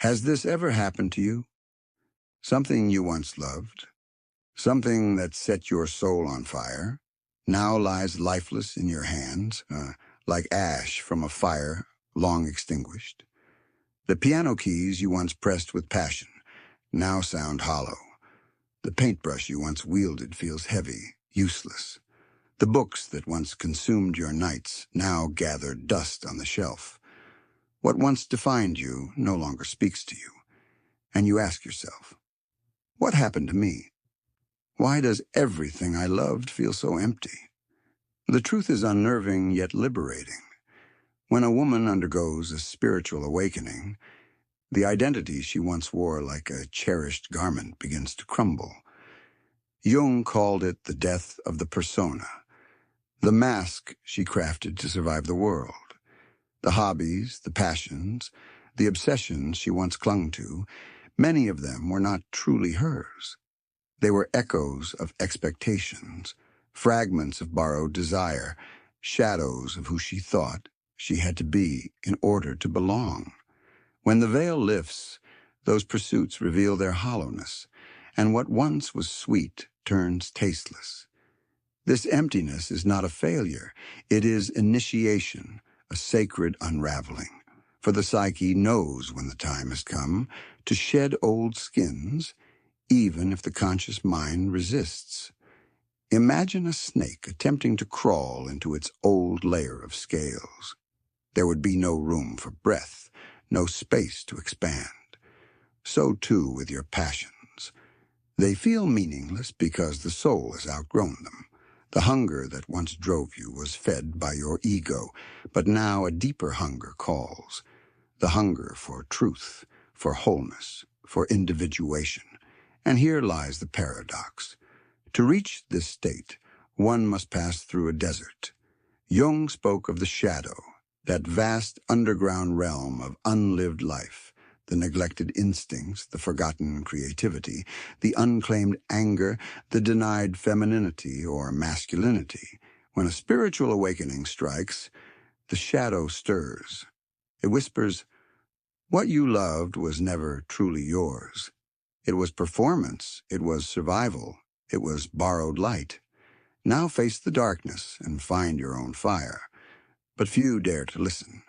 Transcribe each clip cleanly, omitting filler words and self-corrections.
Has this ever happened to you? Something you once loved, something that set your soul on fire, now lies lifeless in your hands, like ash from a fire long extinguished. The piano keys you once pressed with passion now sound hollow. The paintbrush you once wielded feels heavy, useless. The books that once consumed your nights now gather dust on the shelf. What once defined you no longer speaks to you, and you ask yourself, what happened to me? Why does everything I loved feel so empty? The truth is unnerving yet liberating. When a woman undergoes a spiritual awakening, the identity she once wore like a cherished garment begins to crumble. Jung called it the death of the persona, the mask she crafted to survive the world. The hobbies, the passions, the obsessions she once clung to, many of them were not truly hers. They were echoes of expectations, fragments of borrowed desire, shadows of who she thought she had to be in order to belong. When the veil lifts, those pursuits reveal their hollowness, and what once was sweet turns tasteless. This emptiness is not a failure. It is initiation, a sacred unraveling. For the psyche knows when the time has come to shed old skins, even if the conscious mind resists. Imagine a snake attempting to crawl into its old layer of scales. There would be no room for breath, no space to expand. So too with your passions. They feel meaningless because the soul has outgrown them. The hunger that once drove you was fed by your ego, but now a deeper hunger calls. The hunger for truth, for wholeness, for individuation. And here lies the paradox. To reach this state, one must pass through a desert. Jung spoke of the shadow, that vast underground realm of unlived life, the neglected instincts, the forgotten creativity, the unclaimed anger, the denied femininity or masculinity. When a spiritual awakening strikes, the shadow stirs. It whispers, what you loved was never truly yours. It was performance, it was survival, it was borrowed light. Now face the darkness and find your own fire. But few dare to listen.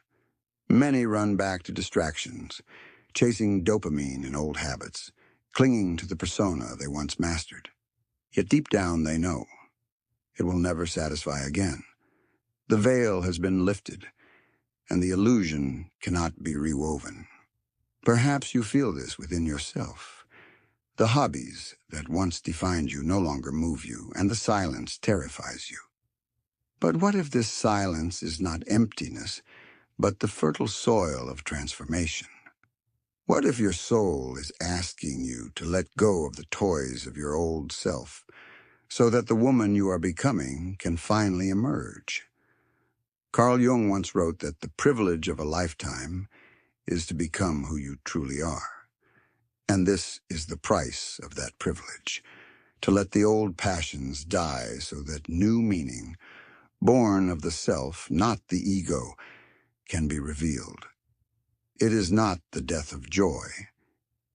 Many run back to distractions, chasing dopamine in old habits, clinging to the persona they once mastered. Yet deep down they know it will never satisfy again. The veil has been lifted, and the illusion cannot be rewoven. Perhaps you feel this within yourself. The hobbies that once defined you no longer move you, and the silence terrifies you. But what if this silence is not emptiness, but the fertile soil of transformation? What if your soul is asking you to let go of the toys of your old self, so that the woman you are becoming can finally emerge? Carl Jung once wrote that the privilege of a lifetime is to become who you truly are. And this is the price of that privilege, to let the old passions die so that new meaning, born of the self, not the ego, can be revealed. It is not the death of joy.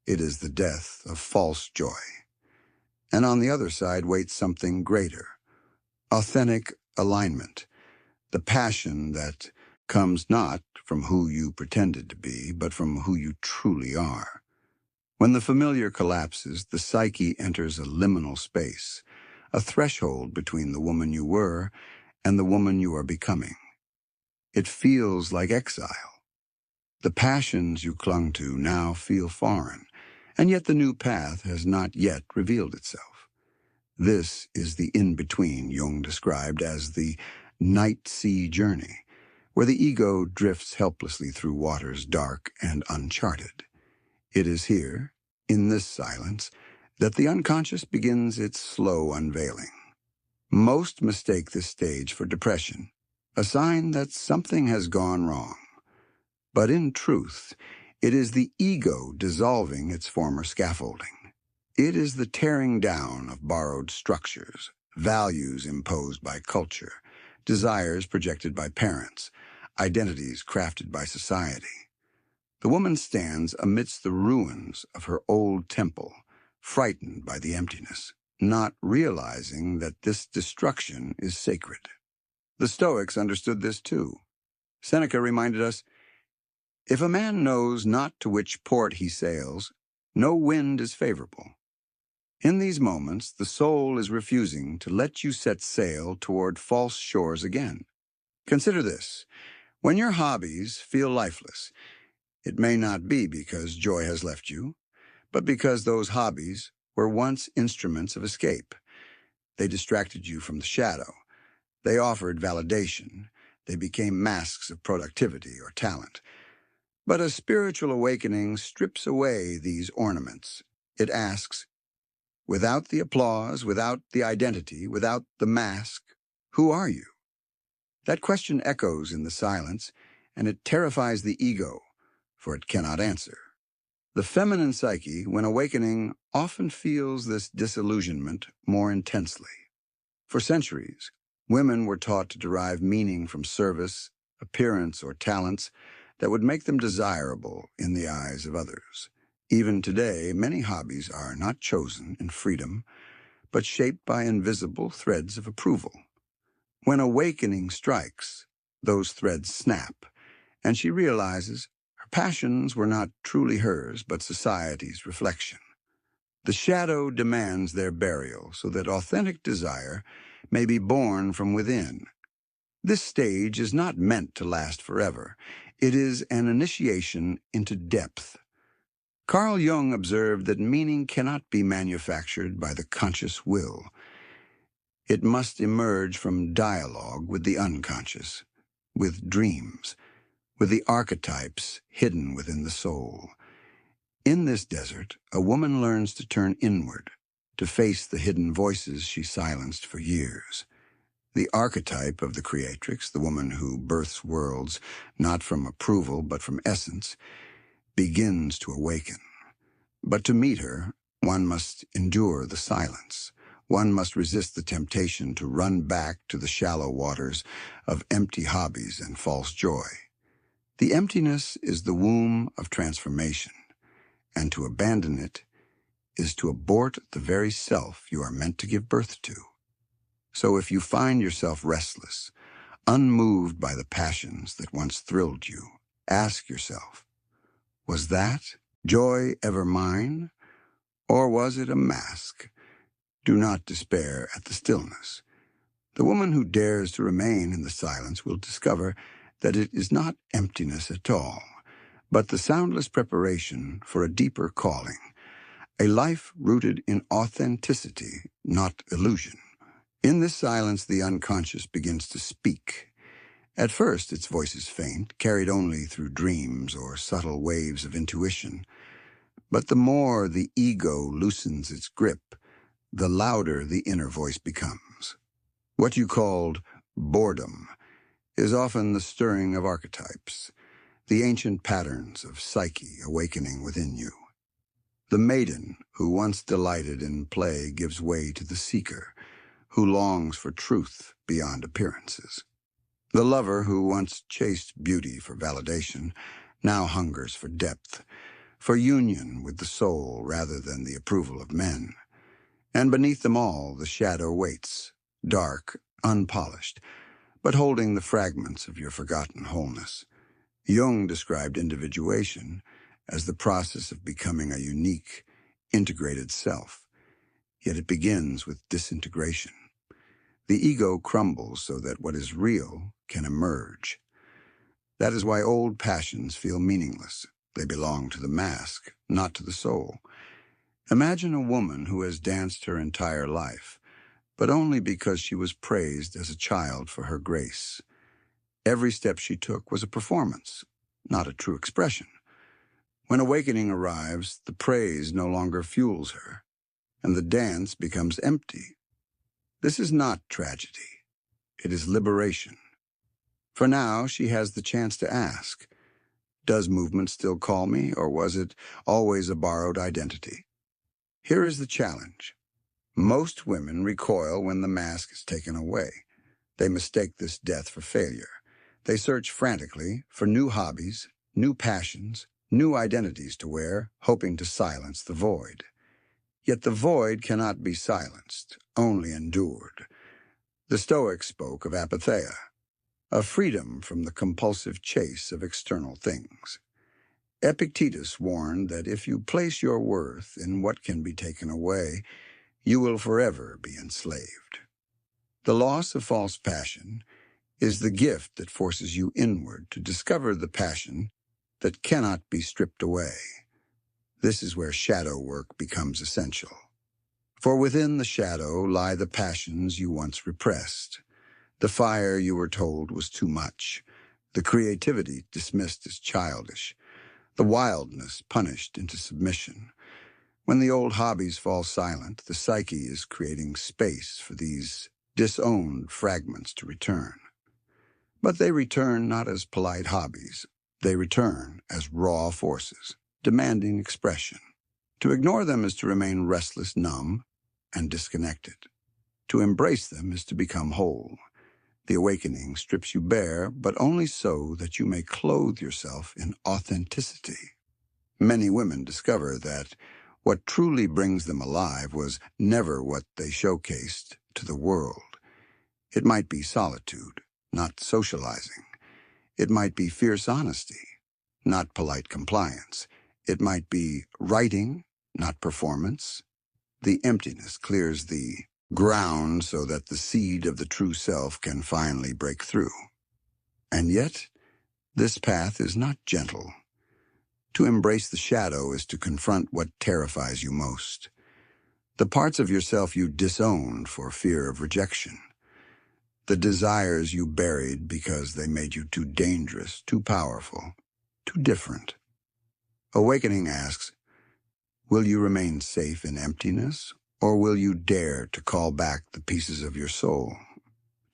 It is the death of false joy. And on the other side waits something greater, authentic alignment, the passion that comes not from who you pretended to be, but from who you truly are. When the familiar collapses, the psyche enters a liminal space, a threshold between the woman you were and the woman you are becoming. It feels like exile. The passions you clung to now feel foreign, and yet the new path has not yet revealed itself. This is the in-between Jung described as the night sea journey, where the ego drifts helplessly through waters dark and uncharted. It is here, in this silence, that the unconscious begins its slow unveiling. Most mistake this stage for depression, a sign that something has gone wrong. But in truth, it is the ego dissolving its former scaffolding. It is the tearing down of borrowed structures, values imposed by culture, desires projected by parents, identities crafted by society. The woman stands amidst the ruins of her old temple, frightened by the emptiness, not realizing that this destruction is sacred. The Stoics understood this too. Seneca reminded us, "If a man knows not to which port he sails, no wind is favorable." In these moments, the soul is refusing to let you set sail toward false shores again. Consider this. When your hobbies feel lifeless, it may not be because joy has left you, but because those hobbies were once instruments of escape. They distracted you from the shadow. They offered validation. They became masks of productivity or talent. But a spiritual awakening strips away these ornaments. It asks, without the applause, without the identity, without the mask, who are you? That question echoes in the silence, and it terrifies the ego, for it cannot answer. The feminine psyche, when awakening, often feels this disillusionment more intensely. For centuries, women were taught to derive meaning from service, appearance, or talents that would make them desirable in the eyes of others. Even today, many hobbies are not chosen in freedom, but shaped by invisible threads of approval. When awakening strikes, those threads snap, and she realizes her passions were not truly hers, but society's reflection. The shadow demands their burial so that authentic desire may be born from within. This stage is not meant to last forever. It is an initiation into depth. Carl Jung observed that meaning cannot be manufactured by the conscious will. It must emerge from dialogue with the unconscious, with dreams, with the archetypes hidden within the soul. In this desert, a woman learns to turn inward, to face the hidden voices she silenced for years. The archetype of the creatrix, the woman who births worlds not from approval but from essence, begins to awaken. But to meet her, one must endure the silence. One must resist the temptation to run back to the shallow waters of empty hobbies and false joy. The emptiness is the womb of transformation, and to abandon it is to abort the very self you are meant to give birth to. So if you find yourself restless, unmoved by the passions that once thrilled you, ask yourself, was that joy ever mine, or was it a mask? Do not despair at the stillness. The woman who dares to remain in the silence will discover that it is not emptiness at all, but the soundless preparation for a deeper calling, a life rooted in authenticity, not illusion. In this silence, the unconscious begins to speak. At first, its voice is faint, carried only through dreams or subtle waves of intuition. But the more the ego loosens its grip, the louder the inner voice becomes. What you called boredom is often the stirring of archetypes, the ancient patterns of psyche awakening within you. The maiden who once delighted in play gives way to the seeker, who longs for truth beyond appearances. The lover who once chased beauty for validation now hungers for depth, for union with the soul rather than the approval of men. And beneath them all, the shadow waits, dark, unpolished, but holding the fragments of your forgotten wholeness. Jung described individuation as the process of becoming a unique, integrated self. Yet it begins with disintegration. The ego crumbles so that what is real can emerge. That is why old passions feel meaningless. They belong to the mask, not to the soul. Imagine a woman who has danced her entire life, but only because she was praised as a child for her grace. Every step she took was a performance, not a true expression. When awakening arrives, the praise no longer fuels her, and the dance becomes empty. This is not tragedy. It is liberation. For now, she has the chance to ask, does movement still call me, or was it always a borrowed identity? Here is the challenge. Most women recoil when the mask is taken away. They mistake this death for failure. They search frantically for new hobbies, new passions, new identities to wear, hoping to silence the void. Yet the void cannot be silenced, only endured. The Stoics spoke of apatheia, of freedom from the compulsive chase of external things. Epictetus warned that if you place your worth in what can be taken away, you will forever be enslaved. The loss of false passion is the gift that forces you inward to discover the passion that cannot be stripped away. This is where shadow work becomes essential. For within the shadow lie the passions you once repressed, the fire you were told was too much, the creativity dismissed as childish, the wildness punished into submission. When the old hobbies fall silent, the psyche is creating space for these disowned fragments to return. But they return not as polite hobbies. They return as raw forces, demanding expression. To ignore them is to remain restless, numb, and disconnected. To embrace them is to become whole. The awakening strips you bare, but only so that you may clothe yourself in authenticity. Many women discover that what truly brings them alive was never what they showcased to the world. It might be solitude, not socializing. It might be fierce honesty, not polite compliance. It might be writing, not performance. The emptiness clears the ground so that the seed of the true self can finally break through. And yet, this path is not gentle. To embrace the shadow is to confront what terrifies you most. The parts of yourself you disowned for fear of rejection. The desires you buried because they made you too dangerous, too powerful, too different. Awakening asks, will you remain safe in emptiness, or will you dare to call back the pieces of your soul?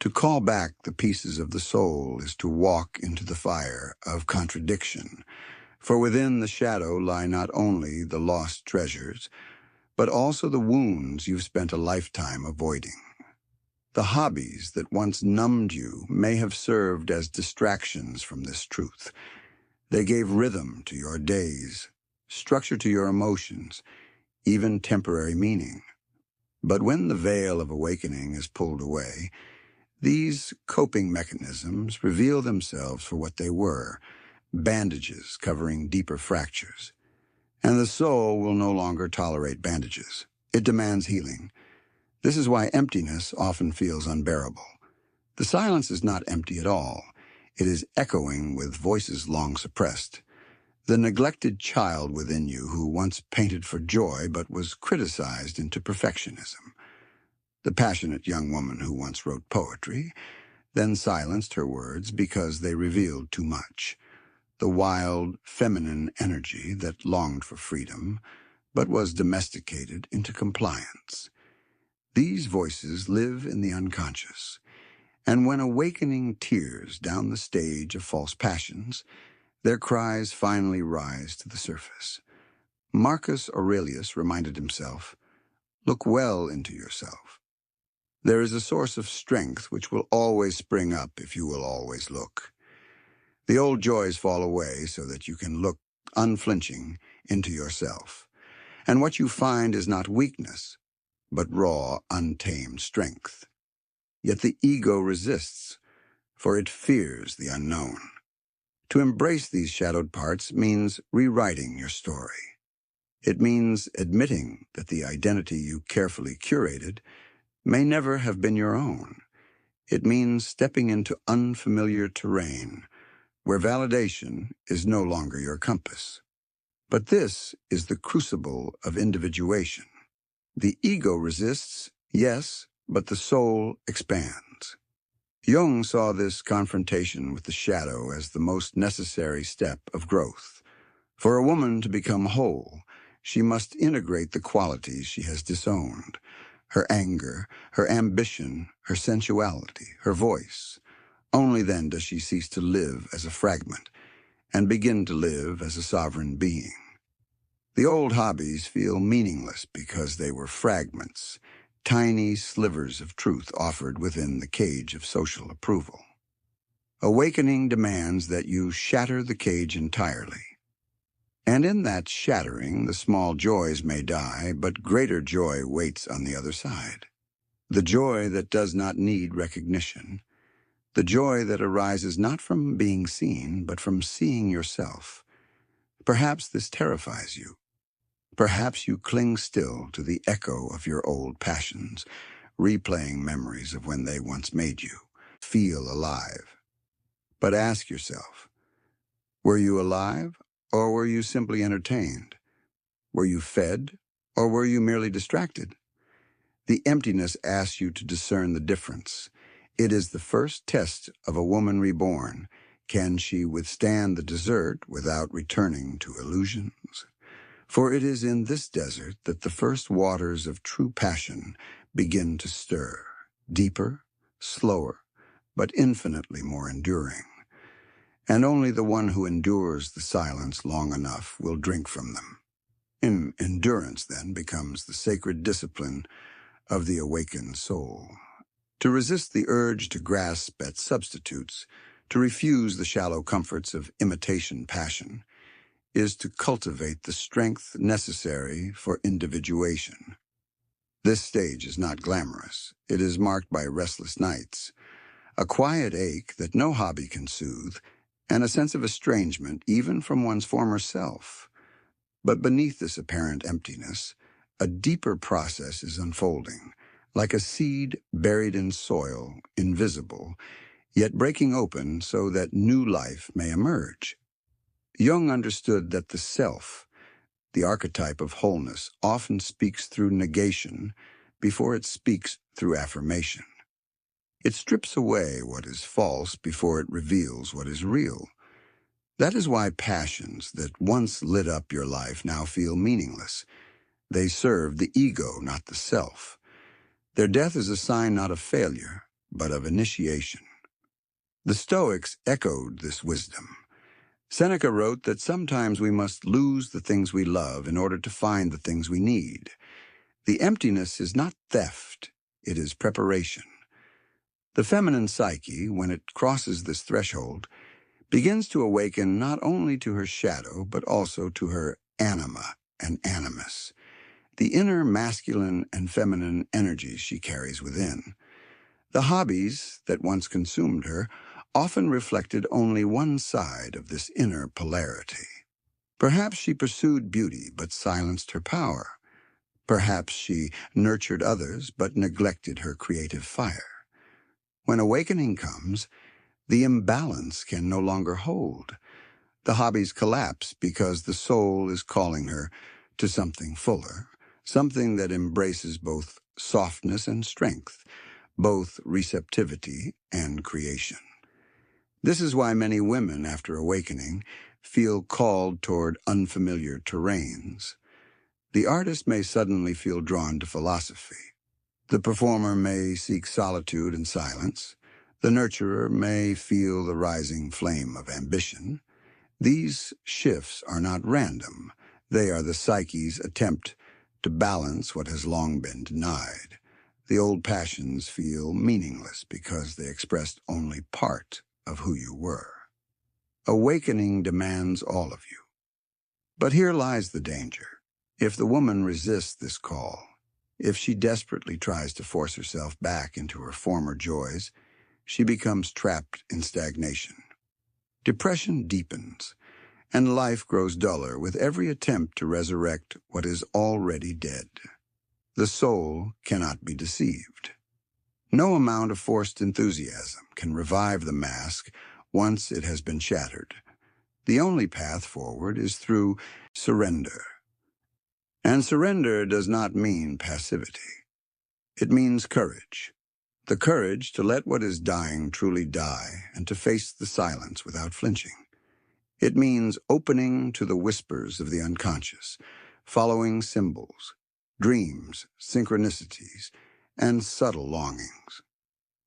To call back the pieces of the soul is to walk into the fire of contradiction, for within the shadow lie not only the lost treasures, but also the wounds you've spent a lifetime avoiding. The hobbies that once numbed you may have served as distractions from this truth. They gave rhythm to your days, structure to your emotions, even temporary meaning. But when the veil of awakening is pulled away, these coping mechanisms reveal themselves for what they were, bandages covering deeper fractures. And the soul will no longer tolerate bandages. It demands healing. This is why emptiness often feels unbearable. The silence is not empty at all. It is echoing with voices long suppressed. The neglected child within you who once painted for joy but was criticized into perfectionism. The passionate young woman who once wrote poetry, then silenced her words because they revealed too much. The wild, feminine energy that longed for freedom, but was domesticated into compliance. These voices live in the unconscious, and when awakening tears down the stage of false passions, their cries finally rise to the surface. Marcus Aurelius reminded himself, look well into yourself. There is a source of strength which will always spring up if you will always look. The old joys fall away so that you can look unflinching into yourself. And what you find is not weakness, but raw, untamed strength. Yet the ego resists, for it fears the unknown. To embrace these shadowed parts means rewriting your story. It means admitting that the identity you carefully curated may never have been your own. It means stepping into unfamiliar terrain, where validation is no longer your compass. But this is the crucible of individuation. The ego resists, yes, but the soul expands. Jung saw this confrontation with the shadow as the most necessary step of growth. For a woman to become whole, she must integrate the qualities she has disowned: her anger, her ambition, her sensuality, her voice. Only then does she cease to live as a fragment and begin to live as a sovereign being. The old hobbies feel meaningless because they were fragments, tiny slivers of truth offered within the cage of social approval. Awakening demands that you shatter the cage entirely. And in that shattering, the small joys may die, but greater joy waits on the other side. The joy that does not need recognition. The joy that arises not from being seen, but from seeing yourself. Perhaps this terrifies you. Perhaps you cling still to the echo of your old passions, replaying memories of when they once made you feel alive. But ask yourself, were you alive, or were you simply entertained? Were you fed, or were you merely distracted? The emptiness asks you to discern the difference. It is the first test of a woman reborn. Can she withstand the desert without returning to illusions? For it is in this desert that the first waters of true passion begin to stir, deeper, slower, but infinitely more enduring. And only the one who endures the silence long enough will drink from them. Endurance, then, becomes the sacred discipline of the awakened soul. To resist the urge to grasp at substitutes, to refuse the shallow comforts of imitation passion, is to cultivate the strength necessary for individuation. This stage is not glamorous. It is marked by restless nights, a quiet ache that no hobby can soothe, and a sense of estrangement even from one's former self. But beneath this apparent emptiness, a deeper process is unfolding, like a seed buried in soil, invisible, yet breaking open so that new life may emerge. Jung understood that the self, the archetype of wholeness, often speaks through negation before it speaks through affirmation. It strips away what is false before it reveals what is real. That is why passions that once lit up your life now feel meaningless. They serve the ego, not the self. Their death is a sign not of failure, but of initiation. The Stoics echoed this wisdom. Seneca wrote that sometimes we must lose the things we love in order to find the things we need. The emptiness is not theft, it is preparation. The feminine psyche, when it crosses this threshold, begins to awaken not only to her shadow, but also to her anima and animus, the inner masculine and feminine energies she carries within. The hobbies that once consumed her often reflected only one side of this inner polarity. Perhaps she pursued beauty but silenced her power. Perhaps she nurtured others but neglected her creative fire. When awakening comes, the imbalance can no longer hold. The hobbies collapse because the soul is calling her to something fuller, something that embraces both softness and strength, both receptivity and creation. This is why many women, after awakening, feel called toward unfamiliar terrains. The artist may suddenly feel drawn to philosophy. The performer may seek solitude and silence. The nurturer may feel the rising flame of ambition. These shifts are not random. They are the psyche's attempt to balance what has long been denied. The old passions feel meaningless because they expressed only part of who you were. Awakening demands all of you. But here lies the danger. If the woman resists this call, if she desperately tries to force herself back into her former joys, she becomes trapped in stagnation. Depression deepens, and life grows duller with every attempt to resurrect what is already dead. The soul cannot be deceived. No amount of forced enthusiasm can revive the mask once it has been shattered. The only path forward is through surrender. And surrender does not mean passivity. It means courage. The courage to let what is dying truly die and to face the silence without flinching. It means opening to the whispers of the unconscious, following symbols, dreams, synchronicities, and subtle longings.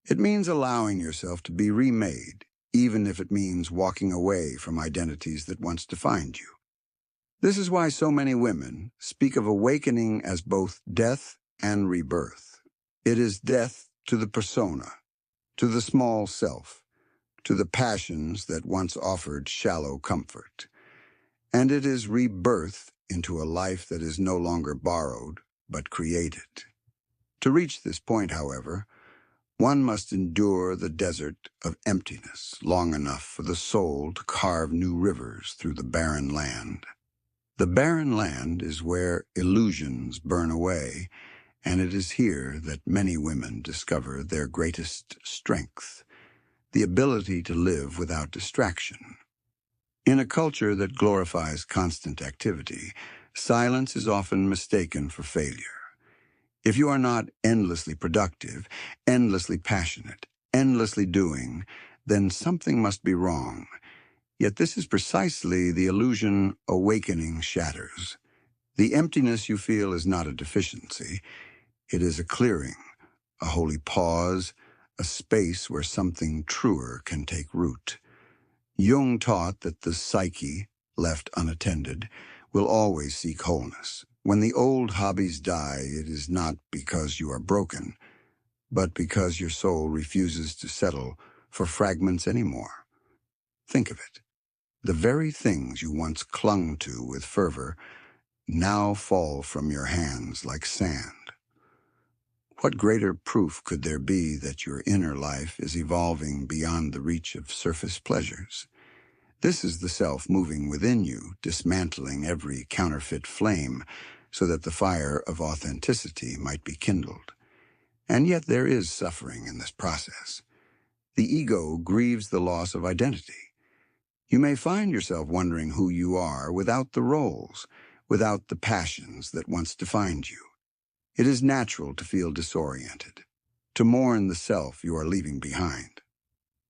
It means allowing yourself to be remade, even if it means walking away from identities that once defined you. This is why so many women speak of awakening as both death and rebirth. It is death to the persona, to the small self, to the passions that once offered shallow comfort. And it is rebirth into a life that is no longer borrowed, but created. To reach this point, however, one must endure the desert of emptiness long enough for the soul to carve new rivers through the barren land. The barren land is where illusions burn away, and it is here that many women discover their greatest strength, the ability to live without distraction. In a culture that glorifies constant activity, silence is often mistaken for failure. If you are not endlessly productive, endlessly passionate, endlessly doing, then something must be wrong. Yet this is precisely the illusion awakening shatters. The emptiness you feel is not a deficiency. It is a clearing, a holy pause, a space where something truer can take root. Jung taught that the psyche, left unattended, will always seek wholeness. When the old hobbies die, it is not because you are broken, but because your soul refuses to settle for fragments anymore. Think of it. The very things you once clung to with fervor now fall from your hands like sand. What greater proof could there be that your inner life is evolving beyond the reach of surface pleasures? This is the self moving within you, dismantling every counterfeit flame so that the fire of authenticity might be kindled. And yet there is suffering in this process. The ego grieves the loss of identity. You may find yourself wondering who you are without the roles, without the passions that once defined you. It is natural to feel disoriented, to mourn the self you are leaving behind.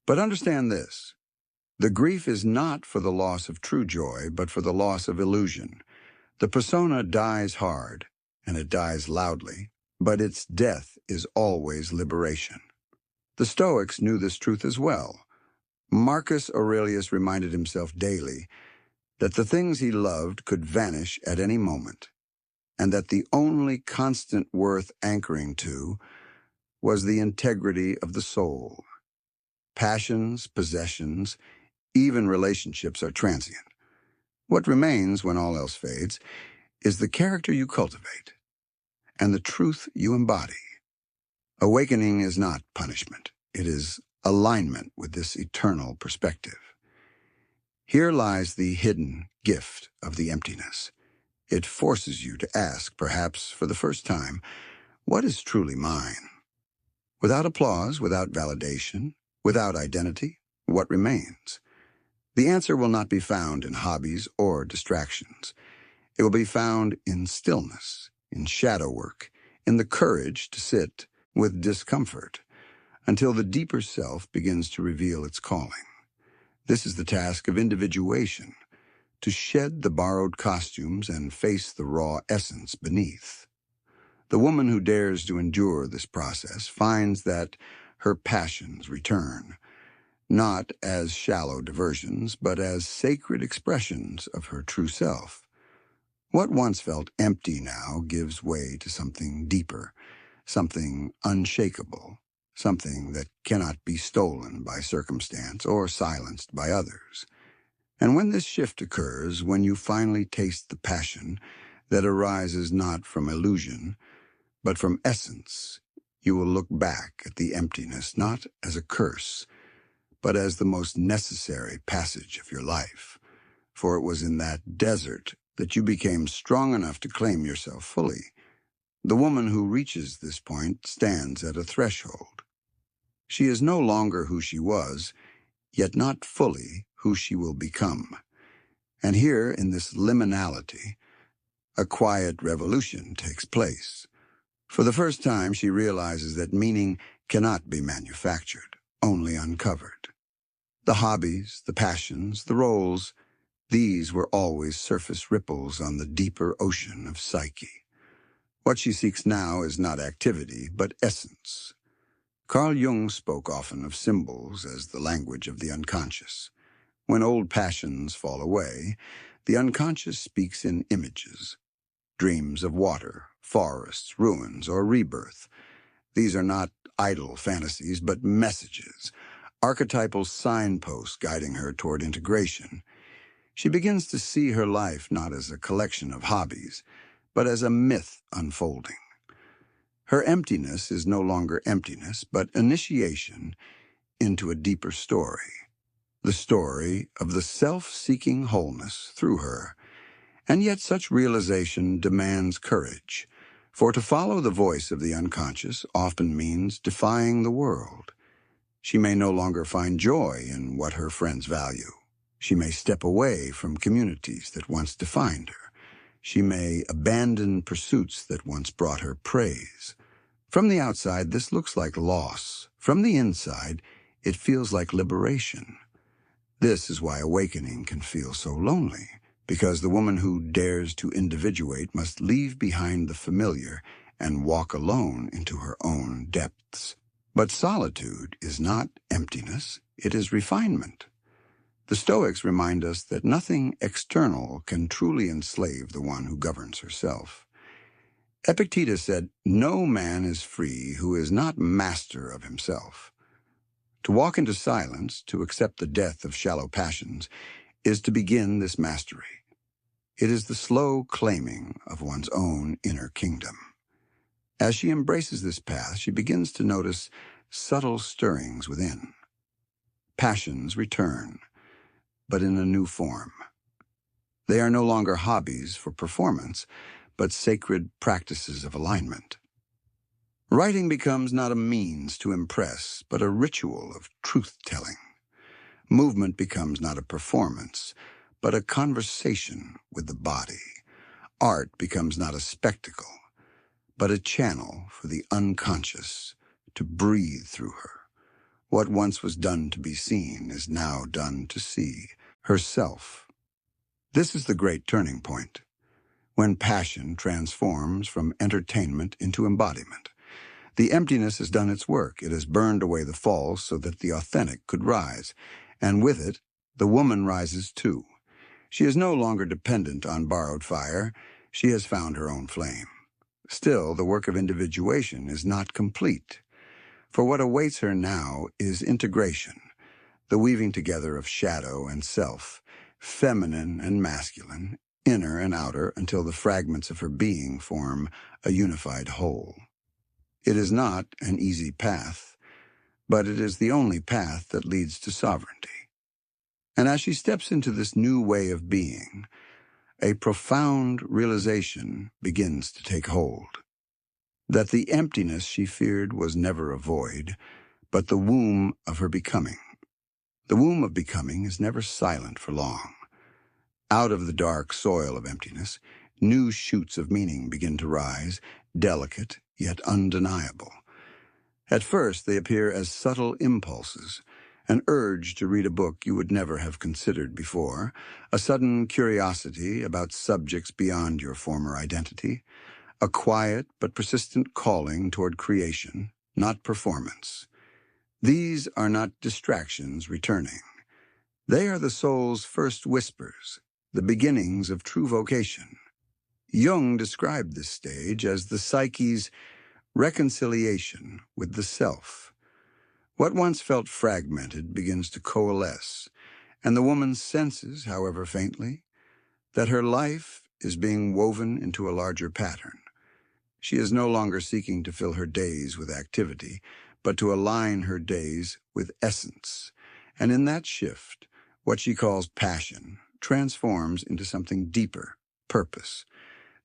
But understand this. The grief is not for the loss of true joy, but for the loss of illusion. The persona dies hard, and it dies loudly, but its death is always liberation. The Stoics knew this truth as well. Marcus Aurelius reminded himself daily that the things he loved could vanish at any moment, and that the only constant worth anchoring to was the integrity of the soul. Passions, possessions, even relationships are transient. What remains when all else fades is the character you cultivate and the truth you embody. Awakening is not punishment. It is alignment with this eternal perspective. Here lies the hidden gift of the emptiness. It forces you to ask, perhaps for the first time, what is truly mine? Without applause, without validation, without identity, what remains? The answer will not be found in hobbies or distractions. It will be found in stillness, in shadow work, in the courage to sit with discomfort until the deeper self begins to reveal its calling. This is the task of individuation, to shed the borrowed costumes and face the raw essence beneath. The woman who dares to endure this process finds that her passions return, not as shallow diversions, but as sacred expressions of her true self. What once felt empty now gives way to something deeper, something unshakable, something that cannot be stolen by circumstance or silenced by others. And when this shift occurs, when you finally taste the passion that arises not from illusion, but from essence, you will look back at the emptiness not as a curse, but as the most necessary passage of your life. For it was in that desert that you became strong enough to claim yourself fully. The woman who reaches this point stands at a threshold. She is no longer who she was, yet not fully who she will become. And here, in this liminality, a quiet revolution takes place. For the first time, she realizes that meaning cannot be manufactured, only uncovered. The hobbies, the passions, the roles, these were always surface ripples on the deeper ocean of psyche. What she seeks now is not activity, but essence. Carl Jung spoke often of symbols as the language of the unconscious. When old passions fall away, the unconscious speaks in images. Dreams of water, forests, ruins, or rebirth. These are not idle fantasies, but messages, archetypal signposts guiding her toward integration. She begins to see her life not as a collection of hobbies, but as a myth unfolding. Her emptiness is no longer emptiness, but initiation into a deeper story, the story of the self-seeking wholeness through her. And yet such realization demands courage, for to follow the voice of the unconscious often means defying the world. She may no longer find joy in what her friends value. She may step away from communities that once defined her. She may abandon pursuits that once brought her praise. From the outside, this looks like loss. From the inside, it feels like liberation. This is why awakening can feel so lonely, because the woman who dares to individuate must leave behind the familiar and walk alone into her own depths. But solitude is not emptiness, it is refinement. The Stoics remind us that nothing external can truly enslave the one who governs herself. Epictetus said, "No man is free who is not master of himself." To walk into silence, to accept the death of shallow passions, is to begin this mastery. It is the slow claiming of one's own inner kingdom. As she embraces this path, she begins to notice subtle stirrings within. Passions return, but in a new form. They are no longer hobbies for performance, but sacred practices of alignment. Writing becomes not a means to impress, but a ritual of truth-telling. Movement becomes not a performance, but a conversation with the body. Art becomes not a spectacle, but a channel for the unconscious to breathe through her. What once was done to be seen is now done to see herself. This is the great turning point, when passion transforms from entertainment into embodiment. The emptiness has done its work. It has burned away the false so that the authentic could rise. And with it, the woman rises too. She is no longer dependent on borrowed fire. She has found her own flame. Still, the work of individuation is not complete. For what awaits her now is integration, the weaving together of shadow and self, feminine and masculine, inner and outer, until the fragments of her being form a unified whole. It is not an easy path, but it is the only path that leads to sovereignty. And as she steps into this new way of being, a profound realization begins to take hold. That the emptiness she feared was never a void, but the womb of her becoming. The womb of becoming is never silent for long. Out of the dark soil of emptiness, new shoots of meaning begin to rise, delicate yet undeniable. At first, they appear as subtle impulses, an urge to read a book you would never have considered before, a sudden curiosity about subjects beyond your former identity, a quiet but persistent calling toward creation, not performance. These are not distractions returning. They are the soul's first whispers, the beginnings of true vocation. Jung described this stage as the psyche's reconciliation with the self. What once felt fragmented begins to coalesce, and the woman senses, however faintly, that her life is being woven into a larger pattern. She is no longer seeking to fill her days with activity, but to align her days with essence. And in that shift, what she calls passion transforms into something deeper, purpose.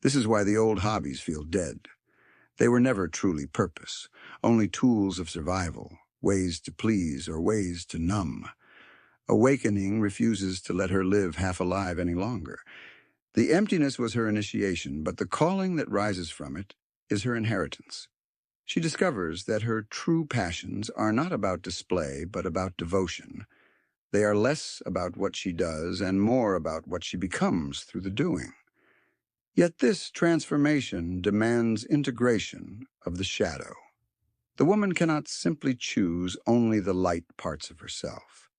This is why the old hobbies feel dead. They were never truly purpose, only tools of survival, ways to please or ways to numb. Awakening refuses to let her live half alive any longer. The emptiness was her initiation, but the calling that rises from it is her inheritance. She discovers that her true passions are not about display, but about devotion. They are less about what she does and more about what she becomes through the doing. Yet this transformation demands integration of the shadow. The woman cannot simply choose only the light parts of herself,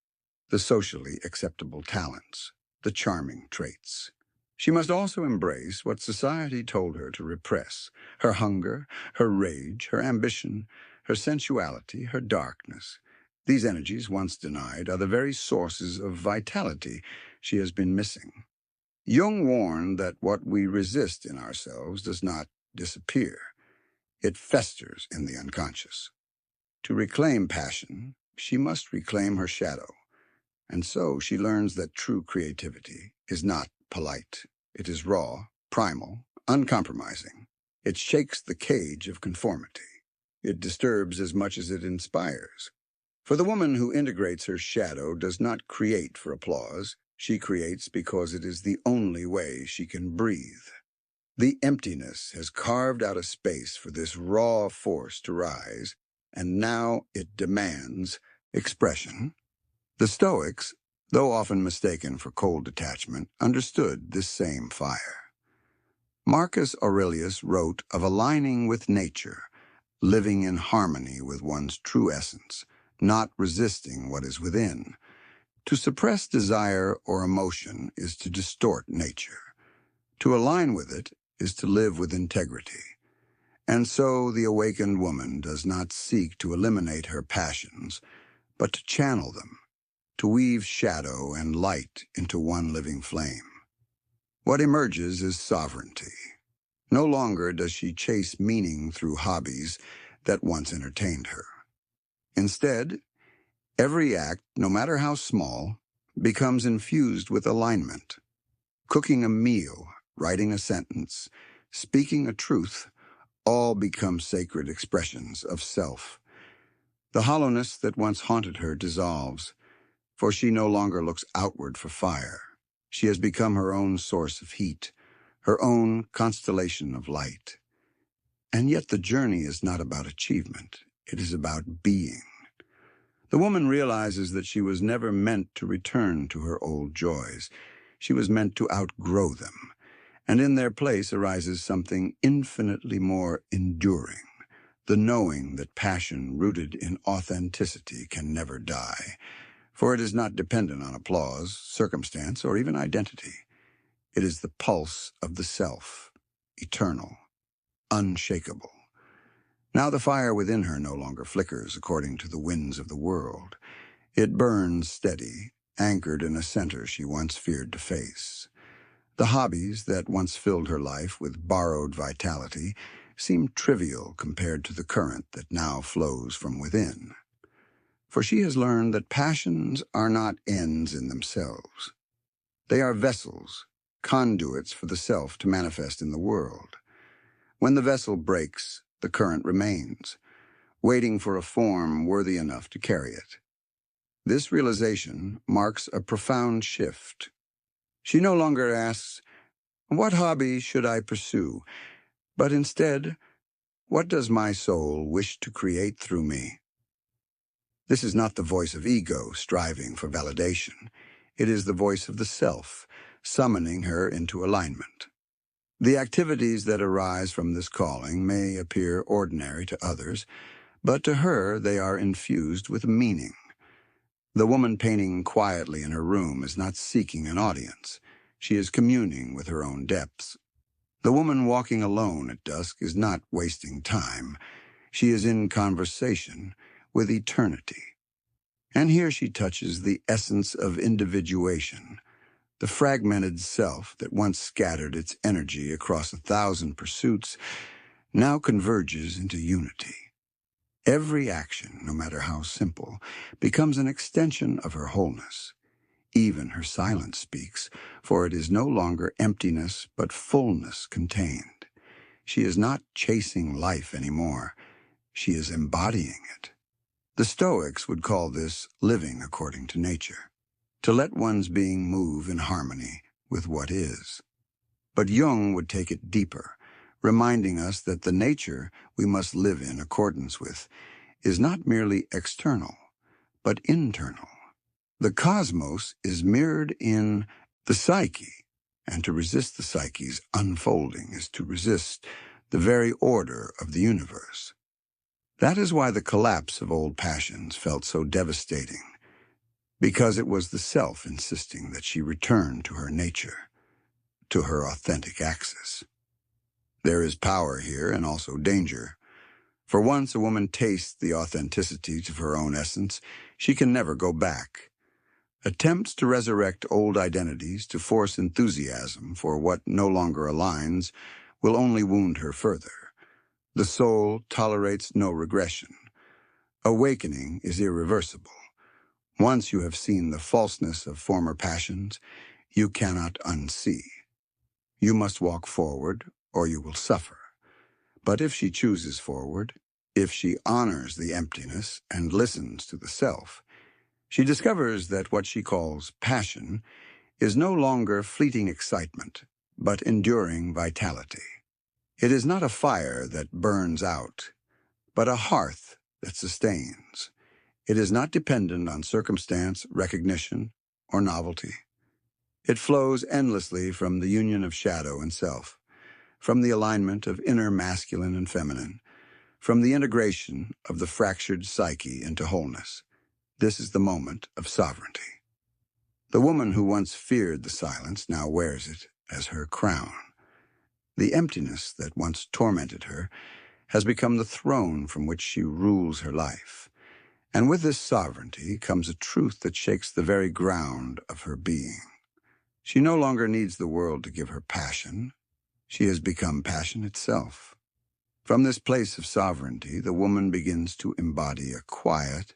the socially acceptable talents, the charming traits. She must also embrace what society told her to repress: her hunger, her rage, her ambition, her sensuality, her darkness. These energies, once denied, are the very sources of vitality. she has been missing. Jung warned that what we resist in ourselves does not disappear. It festers in the unconscious. To reclaim passion, she must reclaim her shadow. And so she learns that true creativity is not polite. It is raw, primal, uncompromising. It shakes the cage of conformity. It disturbs as much as it inspires. For the woman who integrates her shadow does not create for applause. She creates because it is the only way she can breathe. The emptiness has carved out a space for this raw force to rise, and now it demands expression. The Stoics, though often mistaken for cold detachment, understood this same fire. Marcus Aurelius wrote of aligning with nature, living in harmony with one's true essence, not resisting what is within. To suppress desire or emotion is to distort nature. To align with it is to live with integrity. And so the awakened woman does not seek to eliminate her passions, but to channel them, to weave shadow and light into one living flame. What emerges is sovereignty. No longer does she chase meaning through hobbies that once entertained her. Instead, every act, no matter how small, becomes infused with alignment. Cooking a meal, writing a sentence, speaking a truth, all become sacred expressions of self. The hollowness that once haunted her dissolves, for she no longer looks outward for fire. She has become her own source of heat, her own constellation of light. And yet the journey is not about achievement. It is about being. The woman realizes that she was never meant to return to her old joys. She was meant to outgrow them. And in their place arises something infinitely more enduring, the knowing that passion rooted in authenticity can never die, for it is not dependent on applause, circumstance, or even identity. It is the pulse of the self, eternal, unshakable. Now the fire within her no longer flickers according to the winds of the world. It burns steady, anchored in a center she once feared to face. The hobbies that once filled her life with borrowed vitality seem trivial compared to the current that now flows from within. For she has learned that passions are not ends in themselves. They are vessels, conduits for the self to manifest in the world. When the vessel breaks, the current remains, waiting for a form worthy enough to carry it. This realization marks a profound shift. She no longer asks, "What hobby should I pursue?" but instead, "What does my soul wish to create through me?" This is not the voice of ego striving for validation. It is the voice of the self, summoning her into alignment. The activities that arise from this calling may appear ordinary to others, but to her they are infused with meaning. The woman painting quietly in her room is not seeking an audience. She is communing with her own depths. The woman walking alone at dusk is not wasting time. She is in conversation with eternity. And here she touches the essence of individuation. The fragmented self that once scattered its energy across 1,000 pursuits now converges into unity. Every action, no matter how simple, becomes an extension of her wholeness. Even her silence speaks, for it is no longer emptiness but fullness contained. She is not chasing life anymore. She is embodying it. The Stoics would call this living according to nature, to let one's being move in harmony with what is. But Jung would take it deeper, reminding us that the nature we must live in accordance with is not merely external, but internal. The cosmos is mirrored in the psyche, and to resist the psyche's unfolding is to resist the very order of the universe. That is why the collapse of old passions felt so devastating, because it was the self insisting that she return to her nature, to her authentic axis. There is power here and also danger. For once a woman tastes the authenticity of her own essence, she can never go back. Attempts to resurrect old identities to force enthusiasm for what no longer aligns will only wound her further. The soul tolerates no regression. Awakening is irreversible. Once you have seen the falseness of former passions, you cannot unsee. You must walk forward, or you will suffer. But if she chooses forward, if she honors the emptiness and listens to the self, she discovers that what she calls passion is no longer fleeting excitement, but enduring vitality. It is not a fire that burns out, but a hearth that sustains. It is not dependent on circumstance, recognition, or novelty. It flows endlessly from the union of shadow and self, from the alignment of inner masculine and feminine, from the integration of the fractured psyche into wholeness. This is the moment of sovereignty. The woman who once feared the silence now wears it as her crown. The emptiness that once tormented her has become the throne from which she rules her life. And with this sovereignty comes a truth that shakes the very ground of her being. She no longer needs the world to give her passion. She has become passion itself. From this place of sovereignty, the woman begins to embody a quiet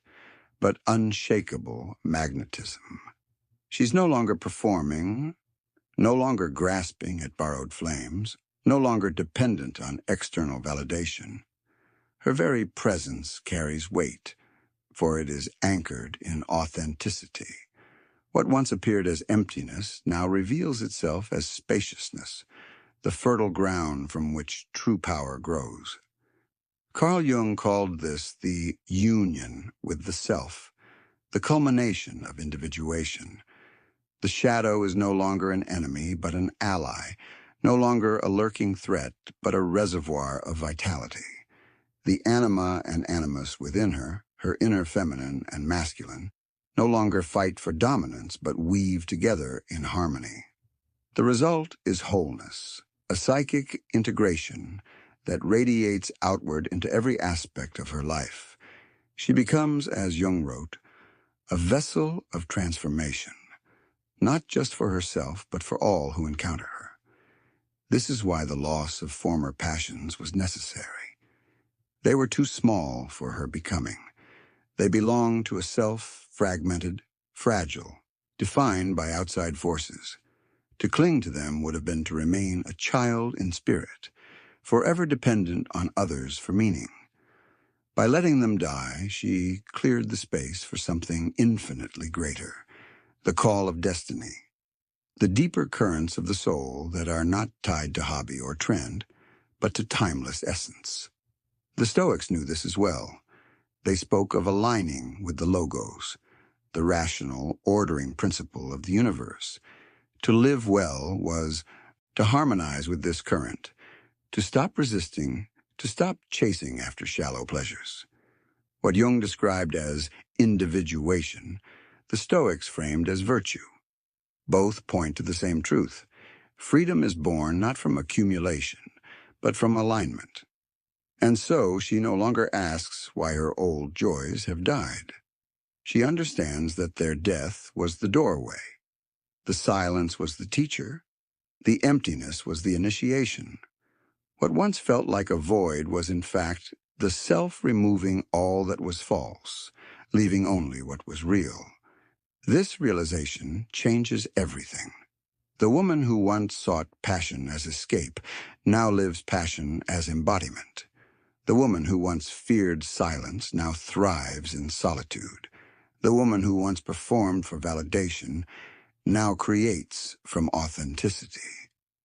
but unshakable magnetism. She's no longer performing, no longer grasping at borrowed flames, no longer dependent on external validation. Her very presence carries weight, for it is anchored in authenticity. What once appeared as emptiness now reveals itself as spaciousness, the fertile ground from which true power grows. Carl Jung called this the union with the self, the culmination of individuation. The shadow is no longer an enemy, but an ally, no longer a lurking threat, but a reservoir of vitality. The anima and animus within her, her inner feminine and masculine, no longer fight for dominance, but weave together in harmony. The result is wholeness, a psychic integration that radiates outward into every aspect of her life. She becomes, as Jung wrote, a vessel of transformation, not just for herself, but for all who encounter her. This is why the loss of former passions was necessary. They were too small for her becoming. They belonged to a self fragmented, fragile, defined by outside forces. To cling to them would have been to remain a child in spirit, forever dependent on others for meaning. By letting them die, she cleared the space for something infinitely greater, the call of destiny, the deeper currents of the soul that are not tied to hobby or trend, but to timeless essence. The Stoics knew this as well. They spoke of aligning with the logos, the rational, ordering principle of the universe. To live well was to harmonize with this current, to stop resisting, to stop chasing after shallow pleasures. What Jung described as individuation, the Stoics framed as virtue. Both point to the same truth. Freedom is born not from accumulation, but from alignment. And so she no longer asks why her old joys have died. She understands that their death was the doorway. The silence was the teacher. The emptiness was the initiation. What once felt like a void was in fact the self removing all that was false, leaving only what was real. This realization changes everything. The woman who once sought passion as escape now lives passion as embodiment. The woman who once feared silence now thrives in solitude. The woman who once performed for validation now creates from authenticity.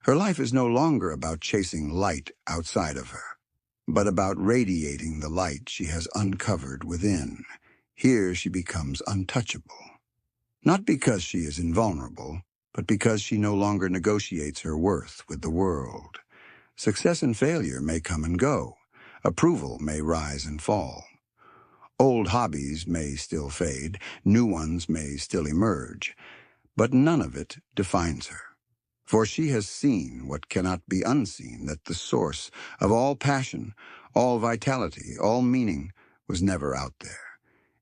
Her life is no longer about chasing light outside of her, but about radiating the light she has uncovered within. Here she becomes untouchable. Not because she is invulnerable, but because she no longer negotiates her worth with the world. Success and failure may come and go. Approval may rise and fall. Old hobbies may still fade, new ones may still emerge, but none of it defines her. For she has seen what cannot be unseen, that the source of all passion, all vitality, all meaning was never out there.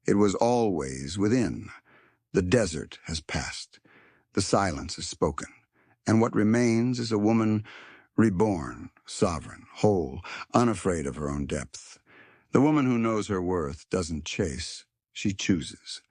It was always within, The desert has passed. The silence is spoken. And what remains is a woman reborn, sovereign, whole, unafraid of her own depth. The woman who knows her worth doesn't chase. She chooses.